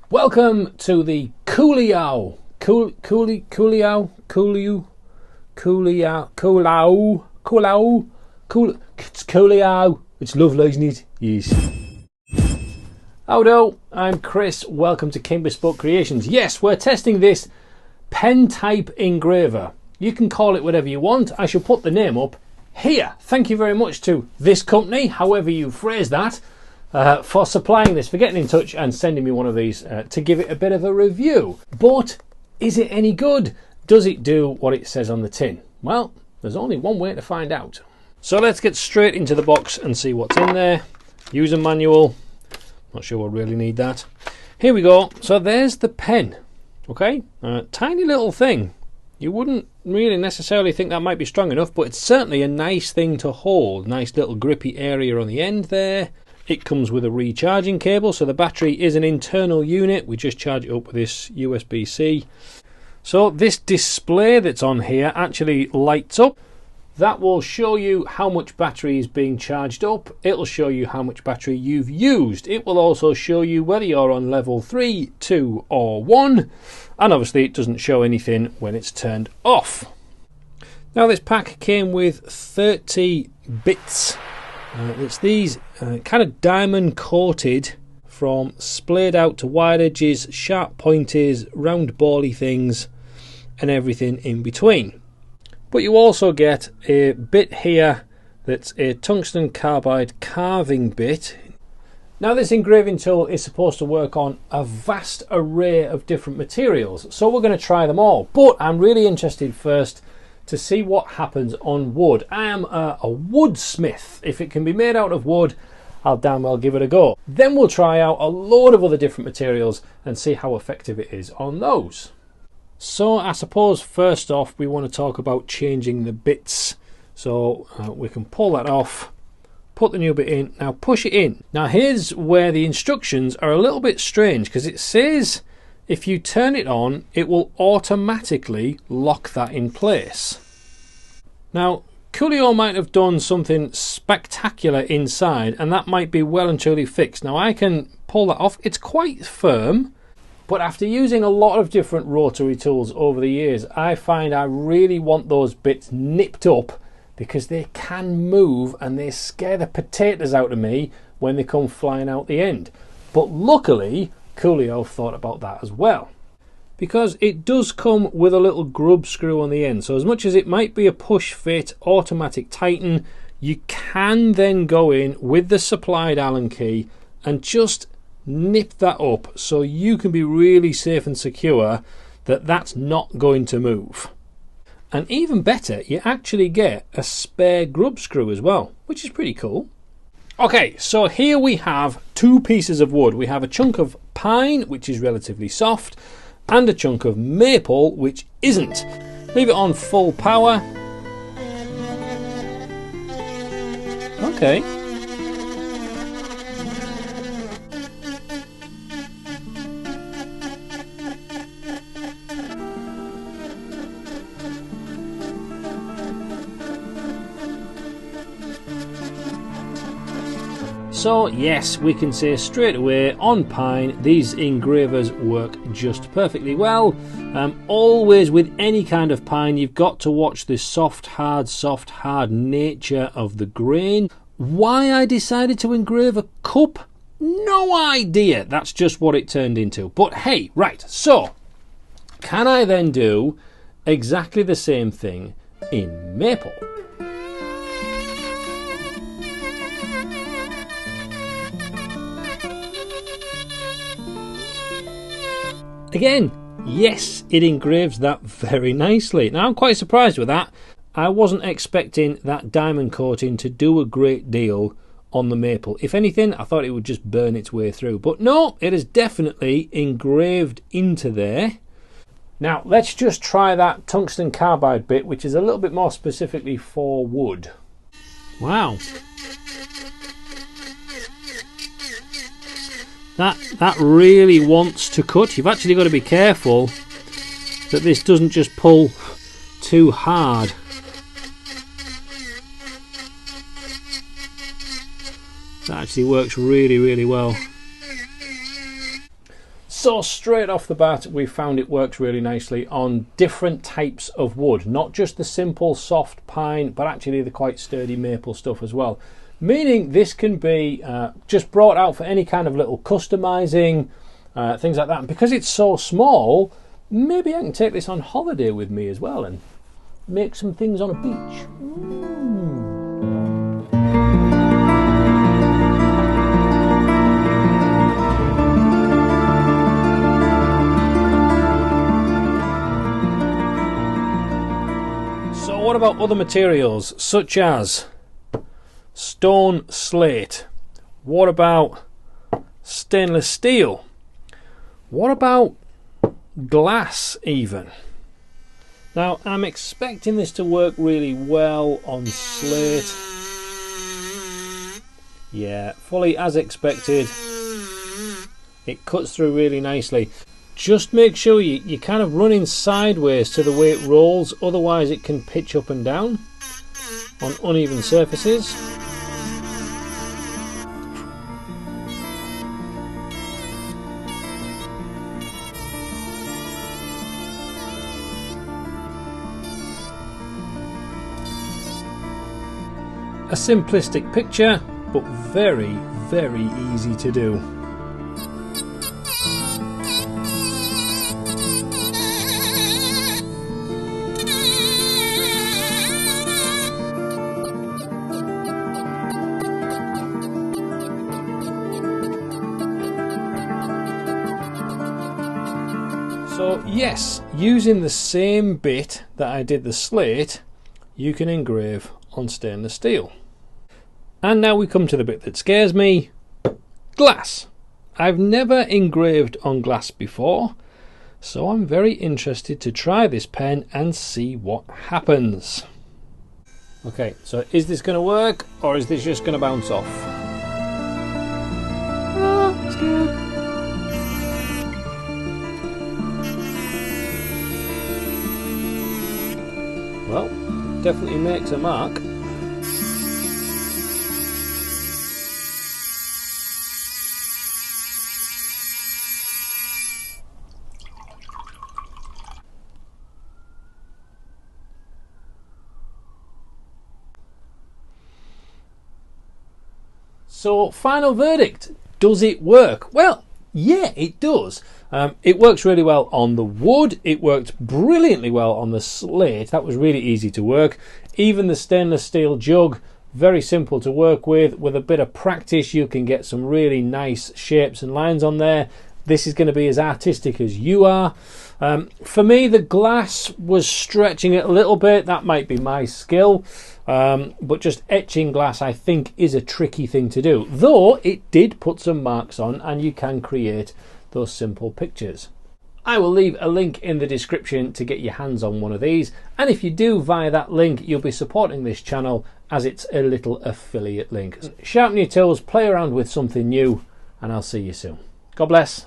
Welcome to the Culiau It's lovely, isn't it? Yes. Howdo, I'm Chris. Welcome to King Bespoke Creations. Yes, we're testing this pen type engraver. You can call it whatever you want. I shall put the name up here. Thank you very much to this company, however you phrase that, for supplying this, for getting in touch and sending me one of these to give it a bit of a review. But is it any good? Does it do what it says on the tin? Well, there's only one way to find out. So let's get straight into the box and see what's in there. User manual. Not sure we'll really need that. Here we go. So there's the pen. Okay, tiny little thing. You wouldn't really necessarily think that might be strong enough, but it's certainly a nice thing to hold. Nice little grippy area on the end there. It comes with a recharging cable, so the battery is an internal unit. We just charge it up with this USB-C. So this display that's on here actually lights up. That will show you how much battery is being charged up. It'll show you how much battery you've used. It will also show you whether you're on level 3, 2 or 1. And obviously it doesn't show anything when it's turned off. Now this pack came with 30 bits. It's these kind of diamond coated from splayed out to wide edges, sharp pointers, round bally things and everything in between. But you also get a bit here that's a tungsten carbide carving bit. Now this engraving tool is supposed to work on a vast array of different materials, so we're going to try them all. But I'm really interested first to see what happens on wood. I am a woodsmith. If it can be made out of wood, I'll damn well give it a go. Then we'll try out a load of other different materials and see how effective it is on those. So I suppose first off we want to talk about changing the bits. So we can pull that off, put the new bit in, now push it in. Now here's where the instructions are a little bit strange, because it says if you turn it on, it will automatically lock that in place. Now, Culiau might have done something spectacular inside, and that might be well and truly fixed. Now, I can pull that off. It's quite firm, but after using a lot of different rotary tools over the years, I find I really want those bits nipped up, because they can move and they scare the potatoes out of me when they come flying out the end. But luckily, Culiau thought about that as well, because it does come with a little grub screw on the end. So as much as it might be a push fit automatic tighten, you can then go in with the supplied Allen key and just nip that up, so you can be really safe and secure that that's not going to move. And even better, you actually get a spare grub screw as well, which is pretty cool. Okay, so here we have two pieces of wood. We have a chunk of pine, which is relatively soft, and a chunk of maple, which isn't. Leave it on full power. Okay. So yes, we can say straight away on pine these engravers work just perfectly well. Always with any kind of pine you've got to watch the soft hard nature of the grain. Why I decided to engrave a cup? No idea. That's just what it turned into. But hey, right, so can I then do exactly the same thing in maple? Again, yes, it engraves that very nicely. Now I'm quite surprised with that. I wasn't expecting that diamond coating to do a great deal on the maple. If anything, I thought it would just burn its way through. But no, it is definitely engraved into there. Now let's just try that tungsten carbide bit, which is a little bit more specifically for wood. Wow. That really wants to cut. You've actually got to be careful that this doesn't just pull too hard. That actually works really, really well. So straight off the bat, we found it works really nicely on different types of wood, not just the simple soft pine, but actually the quite sturdy maple stuff as well. Meaning this can be just brought out for any kind of little customizing, things like that. And because it's so small, maybe I can take this on holiday with me as well and make some things on a beach. So what about other materials such as stone slate? What about stainless steel? What about glass even? Now I'm expecting this to work really well on slate. Yeah, fully as expected. It cuts through really nicely. Just make sure you're kind of running sideways to the way it rolls, otherwise it can pitch up and down on uneven surfaces. A simplistic picture, but very, very easy to do. So yes, using the same bit that I did the slate, you can engrave on stainless steel. And now we come to the bit that scares me, glass. I've never engraved on glass before, so I'm very interested to try this pen and see what happens. Okay, so is this going to work, or is this just going to bounce off? Oh, it's good. Well, definitely makes a mark. So, final verdict, does it work? Well, yeah, it does. It works really well on the wood. It worked brilliantly well on the slate. That was really easy to work. Even the stainless steel jug, very simple to work with. With a bit of practice, you can get some really nice shapes and lines on there. This is going to be as artistic as you are. For me, the glass was stretching it a little bit. That might be my skill. But just etching glass, I think, is a tricky thing to do. Though it did put some marks on, and you can create those simple pictures. I will leave a link in the description to get your hands on one of these. And if you do via that link, you'll be supporting this channel as it's a little affiliate link. Sharpen your tools, play around with something new, and I'll see you soon. God bless.